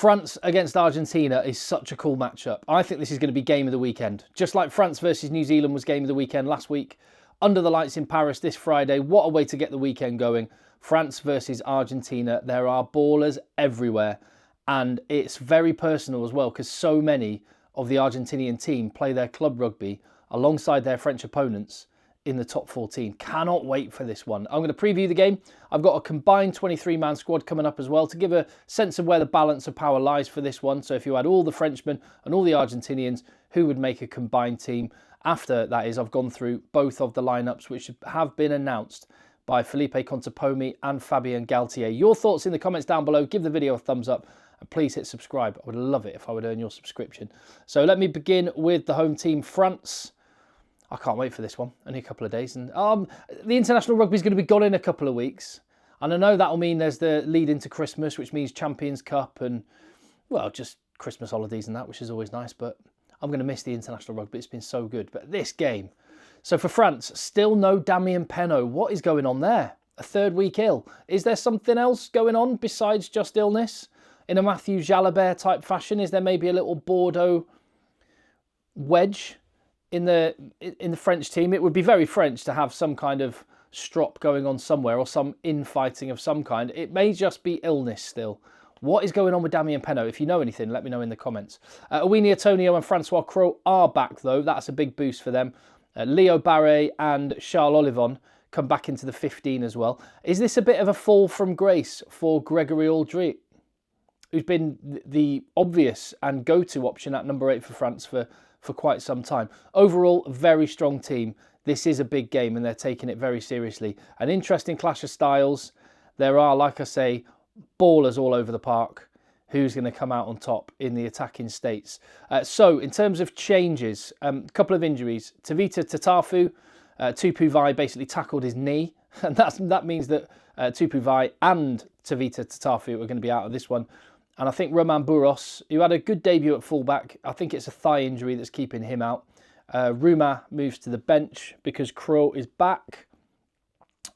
France against Argentina is such a cool matchup. I think this is going to be game of the weekend. Just like France versus New Zealand was game of the weekend last week. Under the lights in Paris this Friday. What a way to get the weekend going. France versus Argentina. There are ballers everywhere. And it's very personal as well, because so many of the Argentinian team play their club rugby alongside their French opponents in the top 14. Cannot wait for this one. I'm going to preview the game. I've got a combined 23-man squad coming up as well to give a sense of where the balance of power lies for this one. So if you had all the Frenchmen and all the Argentinians, who would make a combined team? After that is, I've gone through both of the lineups which have been announced by Felipe Contepomi and Fabien Galtier. Your thoughts in the comments down below. Give the video a thumbs up and please hit subscribe. I would love it if I would earn your subscription. So let me begin with the home team, France. I can't wait for this one. Only a couple of days. And the international rugby is going to be gone in a couple of weeks. And I know that'll mean there's the lead into Christmas, which means Champions Cup and, well, just Christmas holidays and that, which is always nice. But I'm going to miss the international rugby. It's been so good. But this game. So for France, still no Damien Penaud. What is going on there? A third week ill. Is there something else going on besides just illness? In a Matthew Jalabert type fashion, is there maybe a little Bordeaux wedge in the French team? It would be very French to have some kind of strop going on somewhere or some infighting of some kind. It may just be illness still. What is going on with Damien Penaud? If you know anything, let me know in the comments. Awini Atonio and Francois Cros are back though. That's a big boost for them. Leo Barré and Charles Olivon come back into the 15 as well. Is this a bit of a fall from grace for Gregory Aldrit, who's been the obvious and go-to option at number 8 for France for quite some time? Overall, a very strong team. This is a big game and they're taking it very seriously. An interesting clash of styles. There are, like I say, ballers all over the park. Who's going to come out on top in the attacking states? So, in terms of changes, a couple of injuries. Tavita Tatafu, Tupu Vai basically tackled his knee. And that means that Tupu Vai and Tavita Tatafu are going to be out of this one. And I think Romain Burros, who had a good debut at fullback, I think it's a thigh injury that's keeping him out. Ruma moves to the bench because Cros is back.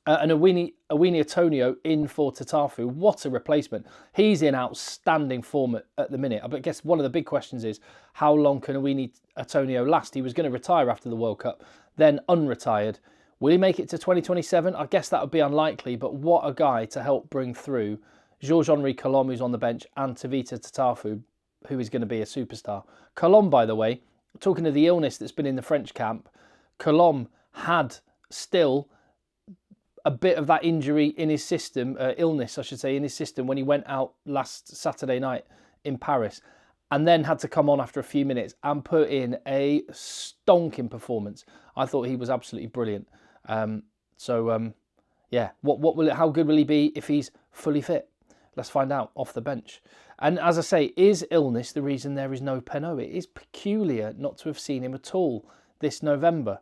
And Awini Atonio in for Tatafu. What a replacement. He's in outstanding form at the minute. I guess one of the big questions is, how long can Awini Atonio last? He was going to retire after the World Cup, then unretired. Will he make it to 2027? I guess that would be unlikely, but what a guy to help bring through Georges-Henri Colombe, who's on the bench, and Tavita Tatafu, who is going to be a superstar. Colombe, by the way, talking of the illness that's been in the French camp, Colombe had still a bit of that injury in his system, illness, I should say, in his system when he went out last Saturday night in Paris, and then had to come on after a few minutes and put in a stonking performance. I thought he was absolutely brilliant. Yeah, how good will he be if he's fully fit? Let's find out off the bench. And as I say, is illness the reason there is no Penaud? It is peculiar not to have seen him at all this November.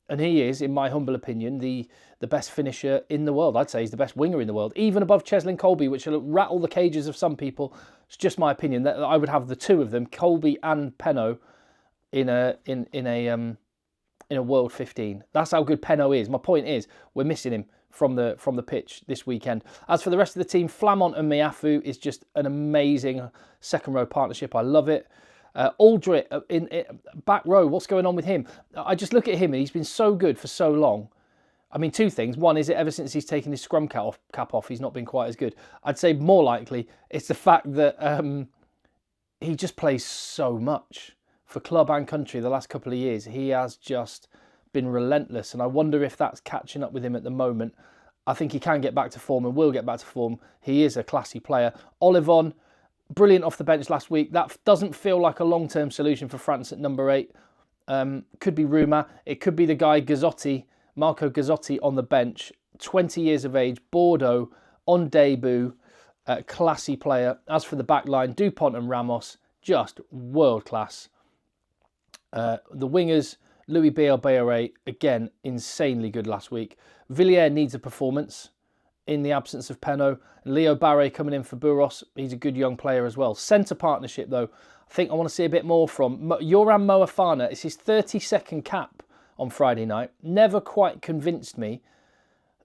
And he is, in my humble opinion, the best finisher in the world. I'd say he's the best winger in the world, even above Cheslin Kolbe, which will rattle the cages of some people. It's just my opinion that I would have the two of them, Kolbe and Penaud, in a World 15. That's how good Penaud is. My point is, we're missing him from the pitch this weekend. As for the rest of the team, Flamont and Meafu is just an amazing second row partnership. I love it. Aldrit in back row, what's going on with him? I just look at him and he's been so good for so long. I mean, two things. One is that ever since he's taken his scrum cap off, he's not been quite as good. I'd say more likely it's the fact that he just plays so much for club and country the last couple of years. He has just been relentless, and I wonder if that's catching up with him at the moment. I think he can get back to form and will get back to form. He is a classy player. Olivon, brilliant off the bench last week. That doesn't feel like a long-term solution for France at number 8. Could be Ruma. It could be the guy Gazzotti, Marco Gazzotti on the bench. 20 years of age, Bordeaux, on debut, classy player. As for the back line, Dupont and Ramos, just world-class. The wingers, Louis Bielbarré, again, insanely good last week. Villiers needs a performance in the absence of Penaud. Leo Barré coming in for Burros. He's a good young player as well. Centre partnership, though, I think I want to see a bit more from. Yoram Moefana, it's his 32nd cap on Friday night. Never quite convinced me.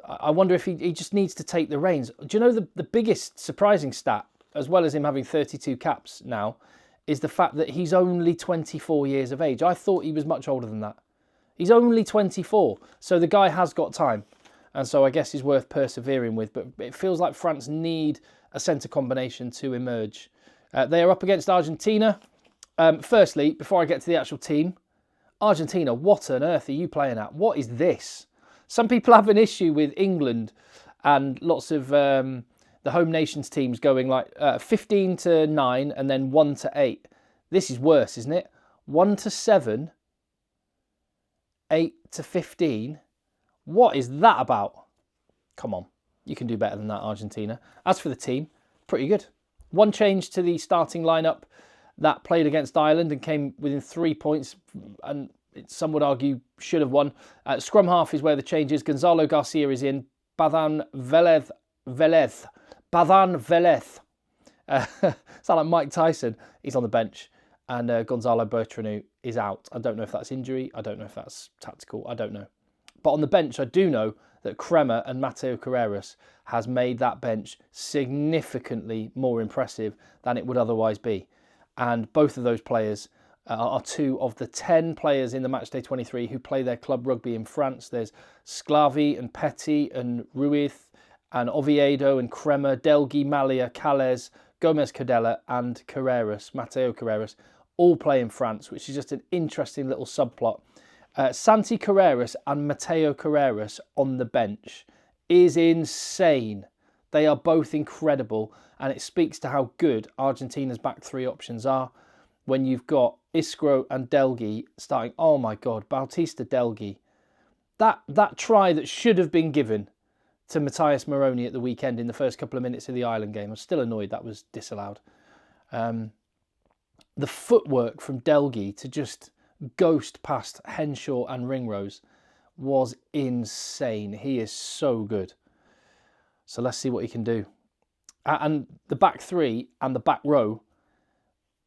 I wonder if he just needs to take the reins. Do you know the biggest surprising stat as well as him having 32 caps now, is the fact that he's only 24 years of age. I thought he was much older than that. He's only 24, so the guy has got time. And so I guess he's worth persevering with. But it feels like France need a centre combination to emerge. They are up against Argentina. Firstly, before I get to the actual team, Argentina, what on earth are you playing at? What is this? Some people have an issue with England and lots of the home nations teams going like 15 to 9 and then 1 to 8. This is worse, isn't it? 1 to 7, 8 to 15. What is that about? Come on, you can do better than that, Argentina. As for the team, pretty good. One change to the starting lineup that played against Ireland and came within 3 points, and some would argue should have won. Scrum half is where the change is. Gonzalo Garcia is in. Badhan Velez. Sound like Mike Tyson. He's on the bench. And Gonzalo Bertranu is out. I don't know if that's injury. I don't know if that's tactical. I don't know. But on the bench, I do know that Kremer and Mateo Carreras has made that bench significantly more impressive than it would otherwise be. And both of those players are 2 of the 10 players in the Matchday 23 who play their club rugby in France. There's Sclavi and Petit and Ruiz and Oviedo and Kremer, Delgi, Malia, Calles, Gomez Cadella and Carreras, Mateo Carreras, all play in France, which is just an interesting little subplot. Santi Carreras and Mateo Carreras on the bench is insane. They are both incredible, and it speaks to how good Argentina's back 3 options are when you've got Iskro and Delgi starting. Oh my God, Bautista Delgi. That try that should have been given to Matthias Moroni at the weekend in the first couple of minutes of the Ireland game. I'm still annoyed that was disallowed. The footwork from Delgi to just ghost past Henshaw and Ringrose was insane. He is so good. So let's see what he can do. And the back 3 and the back row,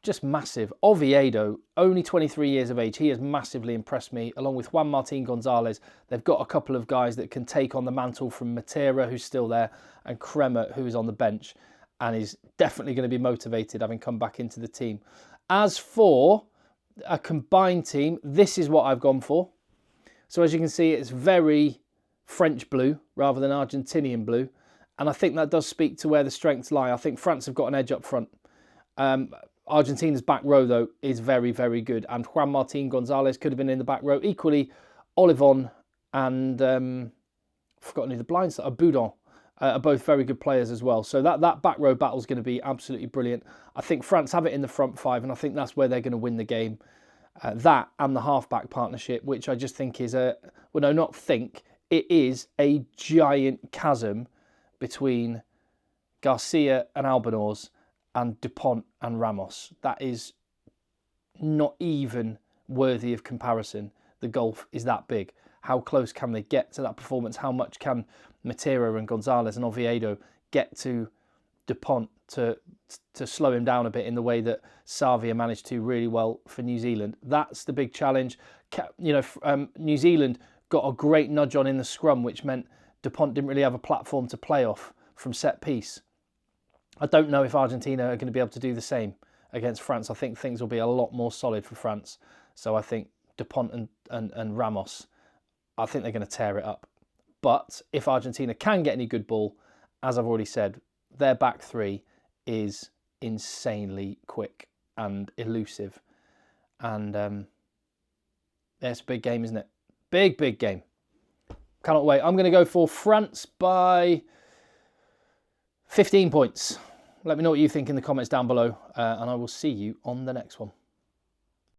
just massive. Oviedo, only 23 years of age. He has massively impressed me, along with Juan Martín González. They've got a couple of guys that can take on the mantle from Matera, who's still there, and Kremer, who is on the bench and is definitely going to be motivated, having come back into the team. As for a combined team, this is what I've gone for. So as you can see, it's very French blue rather than Argentinian blue. And I think that does speak to where the strengths lie. I think France have got an edge up front. Argentina's back row, though, is very, very good. And Juan Martín González could have been in the back row. Equally, Olivon and I've forgotten who the blinds are, Boudon, are both very good players as well. So that back row battle is going to be absolutely brilliant. I think France have it in the front 5, and I think that's where they're going to win the game. That and the half-back partnership, which I just think is it is a giant chasm between Garcia and Albanese and Dupont and Ramos. That is not even worthy of comparison. The gulf is that big. How close can they get to that performance? How much can Matera and González and Oviedo get to Dupont to slow him down a bit in the way that Savia managed to really well for New Zealand? That's the big challenge. New Zealand got a great nudge on in the scrum, which meant Dupont didn't really have a platform to play off from set piece. I don't know if Argentina are going to be able to do the same against France. I think things will be a lot more solid for France. So I think Dupont and Ramos, I think they're going to tear it up. But if Argentina can get any good ball, as I've already said, their back 3 is insanely quick and elusive. And it's a big game, isn't it? Big, big game. Cannot wait. I'm going to go for France by 15 points. Let me know what you think in the comments down below, and I will see you on the next one.